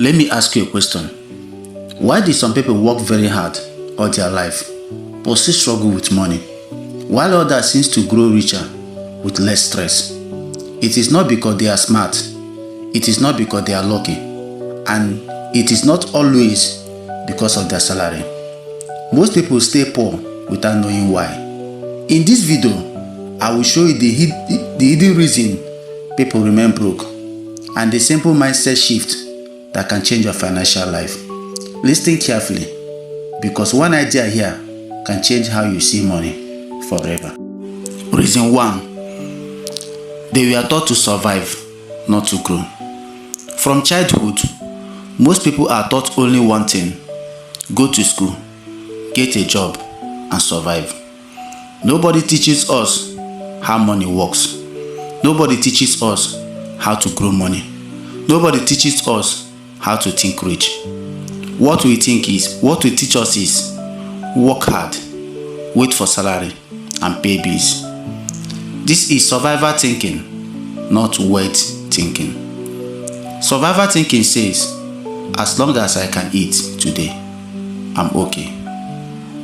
Let me ask you a question. Why do some people work very hard all their life but still struggle with money, while others seem to grow richer with less stress? It is not because they are smart, it is not because they are lucky, and it is not always because of their salary. Most people stay poor without knowing why. In this video, I will show you the hidden reason people remain broke and the simple mindset shift that can change your financial life. Listen carefully, because one idea here can change how you see money forever. Reason 1. They were taught to survive, not to grow. From childhood, most people are taught only one thing: go to school, get a job, and survive. Nobody teaches us how money works. Nobody teaches us how to grow money. Nobody teaches us how to think rich. What we teach us is work hard, wait for salary, and pay bills. This is survival thinking, not wealth thinking. Survival thinking says, as long as I can eat today, I'm okay.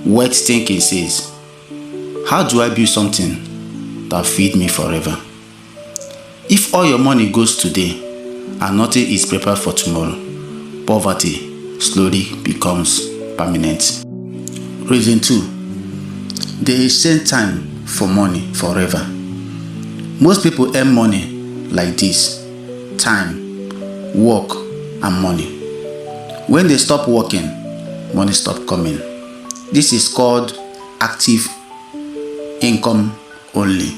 Wealth thinking says, how do I build something that feed me forever? If all your money goes today and nothing is prepared for tomorrow, poverty slowly becomes permanent. Reason 2. They exchange time for money forever. Most people earn money like this: time, work, and money. When they stop working, money stop coming. This is called active income only.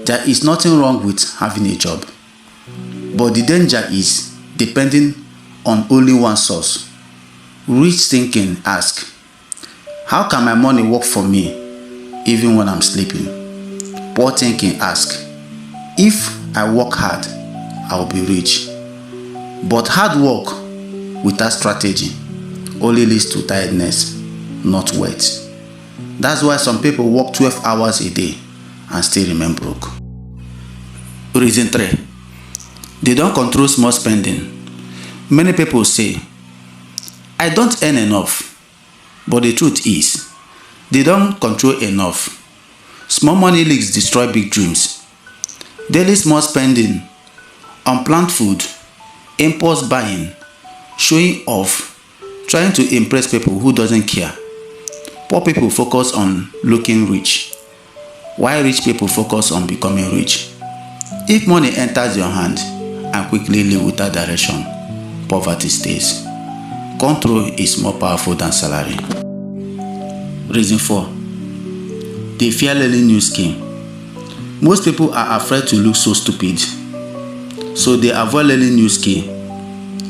There is nothing wrong with having a job, but the danger is depending on only one source. Rich thinking asks, how can my money work for me even when I'm sleeping? Poor thinking asks, if I work hard, I will be rich. But hard work without strategy only leads to tiredness, not wealth. That's why some people work 12 hours a day and still remain broke. Reason 3. They don't control small spending. Many people say, I don't earn enough. But the truth is, they don't control enough. Small money leaks destroy big dreams. Daily small spending, unplanned food, impulse buying, showing off, trying to impress people who doesn't care. Poor people focus on looking rich, while rich people focus on becoming rich. If money enters your hand and quickly leaves without direction, poverty stays. Control is more powerful than salary. Reason 4. They fear learning new skill. Most people are afraid to look so stupid, so they avoid learning new skill,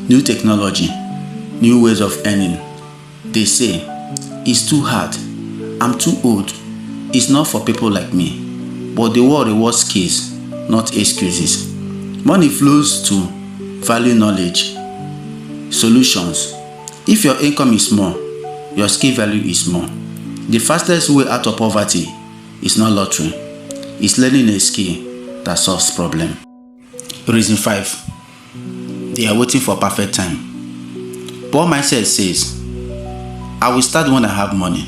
new technology, new ways of earning. They say, it's too hard, I'm too old, it's not for people like me. But the world rewards skills, not excuses. Money flows to value knowledge, solutions. If your income is small, your skill value is small. The fastest way out of poverty is not lottery, it's learning a skill that solves problem. Reason 5. They are waiting for perfect time. Poor mindset says, I will start when I have money.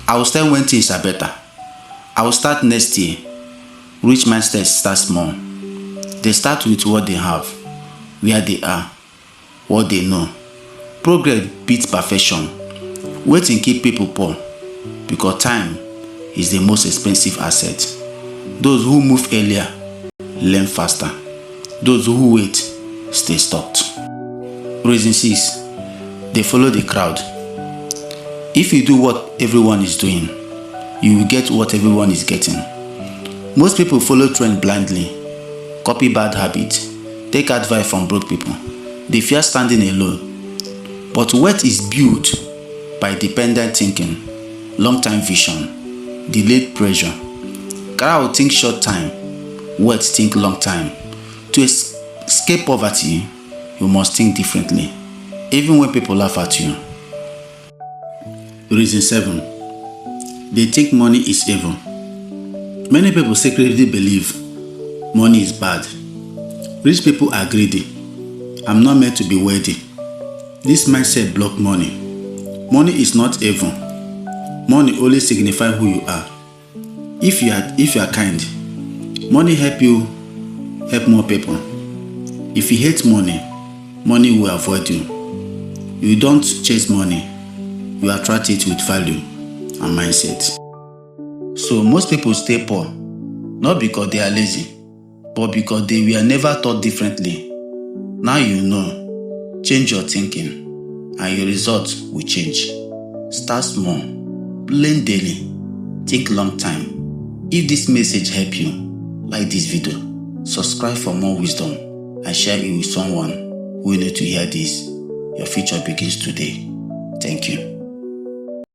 I will start when things are better. I will start next year. Rich mindset start small. They start with what they have, where they are, what they know. Progress beats perfection. Waiting keep people poor, because time is the most expensive asset. Those who move earlier learn faster. Those who wait stay stuck. Reason 6. They follow the crowd. If you do what everyone is doing, you will get what everyone is getting. Most people follow trend blindly, copy bad habits, take advice from broke people. They fear standing alone. But wealth is built by dependent thinking, long-term vision, delayed pressure. Crowd think short time, wealth think long time. To escape poverty, you must think differently, even when people laugh at you. Reason 7. They think money is evil. Many people secretly believe money is bad. Rich people are greedy, I'm not meant to be wealthy. This mindset block money. Money is not evil. Money only signifies who you are. If you are kind, money help you help more people. If you hate money, money will avoid you. You don't chase money, you attract it with value and mindset. So most people stay poor, not because they are lazy, but because they were never taught differently. Now you know. Change your thinking, and your results will change. Start small, plan daily, think long time. If this message help you, like this video, subscribe for more wisdom, and share it with someone who need to hear this. Your future begins today. Thank you.